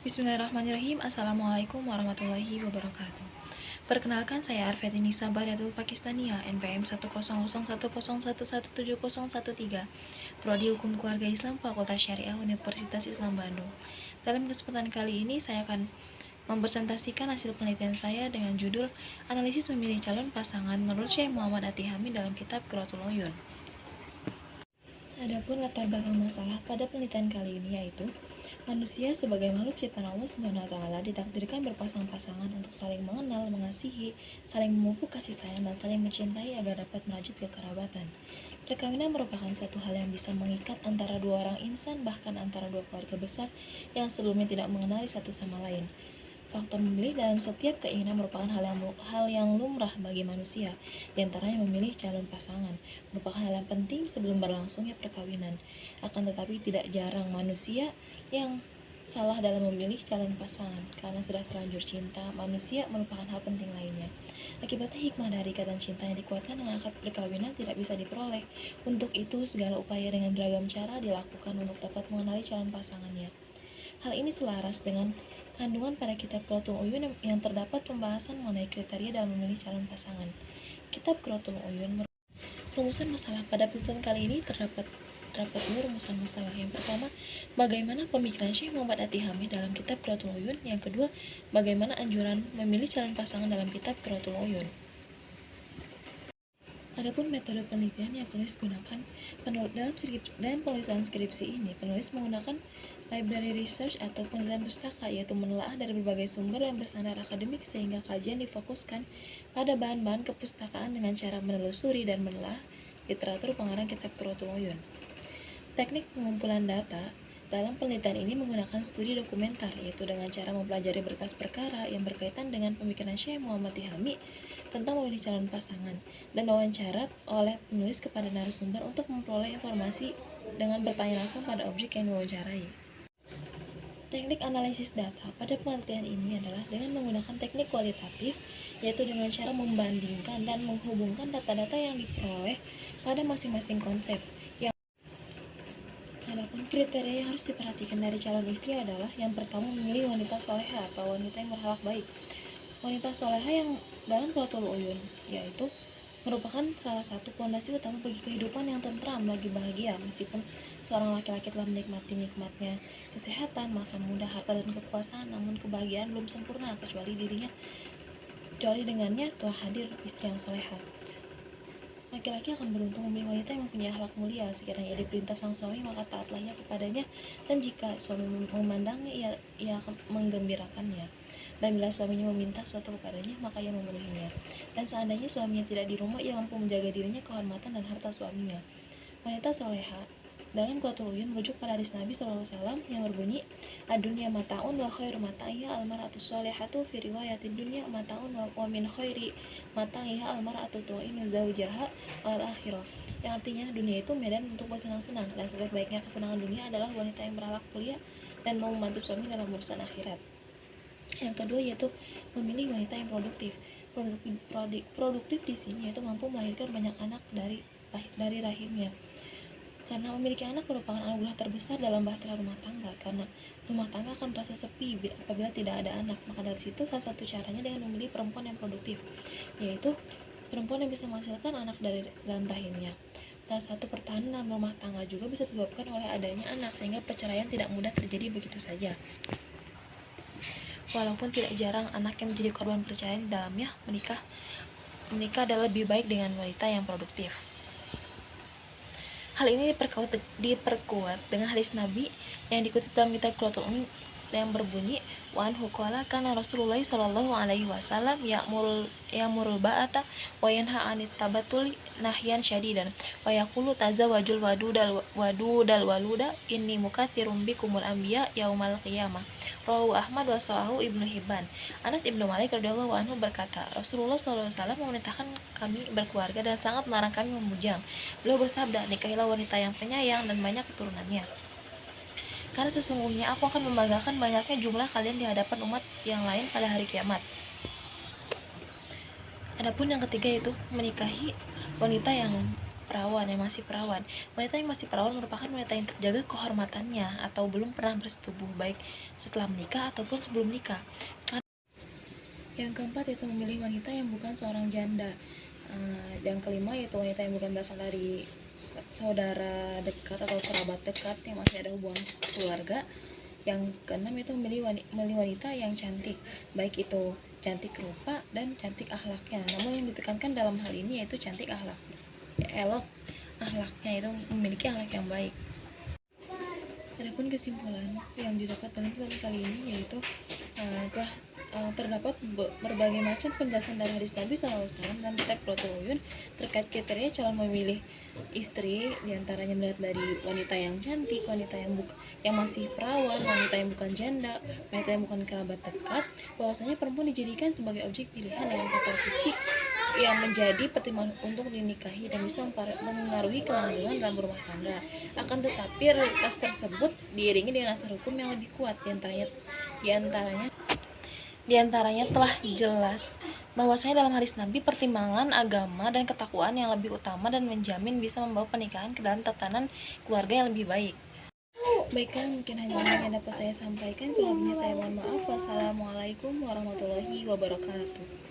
Bismillahirrahmanirrahim. Assalamualaikum warahmatullahi wabarakatuh. Perkenalkan, saya Arfetinisa Bariatul Pakistania, NPM 1001011170113, Prodi Hukum Keluarga Islam, Fakultas Syariah Universitas Islam Bandung. Dalam kesempatan kali ini, saya akan mempresentasikan hasil penelitian saya dengan judul Analisis Memilih Calon Pasangan menurut Syekh Muhammad At-Tihami dalam kitab Qurratul Uyun. Adapun latar belakang masalah pada penelitian kali ini yaitu manusia sebagai makhluk ciptaan Allah SWT ditakdirkan berpasang-pasangan untuk saling mengenal, mengasihi, saling memupuk kasih sayang, dan saling mencintai agar dapat merajut kekerabatan. Perkawinan merupakan suatu hal yang bisa mengikat antara dua orang insan, bahkan antara dua keluarga besar yang sebelumnya tidak mengenali satu sama lain. Faktor memilih dalam setiap keinginan merupakan hal yang lumrah bagi manusia, diantaranya memilih calon pasangan, merupakan hal yang penting sebelum berlangsungnya perkawinan. Akan tetapi tidak jarang manusia yang salah dalam memilih calon pasangan, karena sudah terlanjur cinta, manusia melupakan hal penting lainnya. Akibatnya hikmah dari ikatan cinta yang dikuatkan dengan akad perkawinan tidak bisa diperoleh. Untuk itu, segala upaya dengan beragam cara dilakukan untuk dapat mengenali calon pasangannya. Hal ini selaras dengan kandungan pada kitab Qurratul Uyun yang terdapat pembahasan mengenai kriteria dalam memilih calon pasangan. Kitab Qurratul Uyun rumusan masalah. Pada penelitian kali ini terdapat dua rumusan masalah. Yang pertama, bagaimana pemikiran Syekh Muhammad At-Tihami dalam kitab Qurratul Uyun. Yang kedua, bagaimana anjuran memilih calon pasangan dalam kitab Qurratul Uyun. Adapun metode penelitian yang penulis gunakan dalam penulisan skripsi ini, penulis menggunakan library research atau penelitian pustaka, yaitu menelaah dari berbagai sumber yang berstandar akademik sehingga kajian difokuskan pada bahan-bahan kepustakaan dengan cara menelusuri dan menelaah literatur pengarang kitab Qurratul Uyun. Teknik pengumpulan data dalam penelitian ini menggunakan studi dokumenter, yaitu dengan cara mempelajari berkas perkara yang berkaitan dengan pemikiran Syekh Muhammad Tihami tentang memilih calon pasangan, dan wawancara oleh penulis kepada narasumber untuk memperoleh informasi dengan bertanya langsung pada objek yang diwawancarai. Teknik analisis data pada penelitian ini adalah dengan menggunakan teknik kualitatif, yaitu dengan cara membandingkan dan menghubungkan data-data yang diperoleh pada masing-masing konsep. Adapun kriteria yang harus diperhatikan dari calon istri adalah yang pertama, memilih wanita soleha atau wanita yang berakhlak baik. Wanita soleha yang dalam Qurratul Uyun yaitu merupakan salah satu fondasi utama bagi kehidupan yang tentram, bagi bahagia, meskipun seorang laki-laki telah menikmati nikmatnya kesehatan, masa muda, harta, dan kekuasaan, namun kebahagiaan belum sempurna kecuali dengannya telah hadir istri yang soleha. Laki-laki akan beruntung memilih wanita yang mempunyai akhlak mulia. Sekiranya ia diperintah sang suami, maka taatlah ia kepadanya, dan jika suami memandangnya, ia akan menggembirakannya. Dan bila suaminya meminta sesuatu kepadanya, maka ia memenuhinya. Dan seandainya suaminya tidak di rumah, ia mampu menjaga dirinya, kehormatan, dan harta suaminya. Wanita soleha dalam Qurratul Uyun merujuk pada hadis Nabi SAW yang berbunyi, ad-dunya mata'un wa khairu mata'iha al-mar'atus solehatu fi riwayatid dunya mata'un wa min khairi mata'iha al-mar'atu tu'inu zawjaha al-akhirah, yang artinya dunia itu medan untuk bersenang-senang, dan sebaik-baiknya kesenangan dunia adalah wanita yang berakhlak mulia dan mau membantu suami dalam urusan akhirat. Yang kedua yaitu memilih wanita yang produktif. Produktif di sini yaitu mampu melahirkan banyak anak dari rahimnya. Karena memiliki anak merupakan anugerah terbesar dalam bahtera rumah tangga, karena rumah tangga akan terasa sepi apabila tidak ada anak. Maka dari situ salah satu caranya dengan memilih perempuan yang produktif, yaitu perempuan yang bisa menghasilkan anak dari dalam rahimnya. Salah satu pertahanan dalam rumah tangga juga bisa disebabkan oleh adanya anak, sehingga perceraian tidak mudah terjadi begitu saja. Walaupun tidak jarang anak yang menjadi korban perceraian di dalamnya, menikah adalah lebih baik dengan wanita yang produktif. Hal ini diperkuat dengan hadis Nabi yang dikutip dalam kitab Qurratul Uyun yang berbunyi, wa anhu qala kana Rasulullah sallallahu alaihi wasallam ya'murul ba'ata wa yanha 'anit tabatuli nahyan syadidan wa yaqulu tazawwajul wadudal waluda inni mukatsirum bikumul anbiya yaumal qiyamah Rawahu Ahmad wa sahahu Ibnu Hibban. Anas Ibnu Malik radhiyallahu anhu berkata, Rasulullah SAW memerintahkan kami berkeluarga dan sangat melarang kami memujang. Beliau bersabda, nikahilah wanita yang penyayang dan banyak keturunannya. Karena sesungguhnya aku akan membanggakan banyaknya jumlah kalian di hadapan umat yang lain pada hari kiamat. Adapun yang ketiga yaitu menikahi wanita yang perawan, yang masih perawan. Wanita yang masih perawan merupakan wanita yang terjaga kehormatannya atau belum pernah bersetubuh, baik setelah menikah ataupun sebelum nikah. Yang keempat yaitu memilih wanita yang bukan seorang janda. Yang kelima yaitu wanita yang bukan berasal dari saudara dekat atau kerabat dekat yang masih ada hubungan keluarga. Yang keenam itu memilih wanita yang cantik, baik itu cantik rupa dan cantik akhlaknya. Namun yang ditekankan dalam hal ini yaitu cantik akhlak, elok akhlaknya, itu memiliki akhlak yang baik. Adapun kesimpulan yang didapat dalam kali ini yaitu telah terdapat berbagai macam penjelasan dari hadis Nabi SAW dan kitab Qurratul Uyun terkait kriteria calon memilih istri, diantaranya melihat dari wanita yang cantik, wanita yang masih perawan, wanita yang bukan janda, wanita yang bukan kerabat dekat, bahwasanya perempuan dijadikan sebagai objek pilihan dengan faktor fisik yang menjadi pertimbangan untuk dinikahi dan bisa mengaruhi kelanggengan dalam berumah tangga. Akan tetapi realitas tersebut diiringi dengan asas hukum yang lebih kuat, diantaranya telah jelas bahwasanya dalam hadis Nabi pertimbangan agama dan ketakwaan yang lebih utama dan menjamin bisa membawa pernikahan ke dalam tatanan keluarga yang lebih baik. Baiklah, mungkin hanya ini yang dapat saya sampaikan. Kurang lebihnya saya mohon maaf. Wassalamualaikum warahmatullahi wabarakatuh.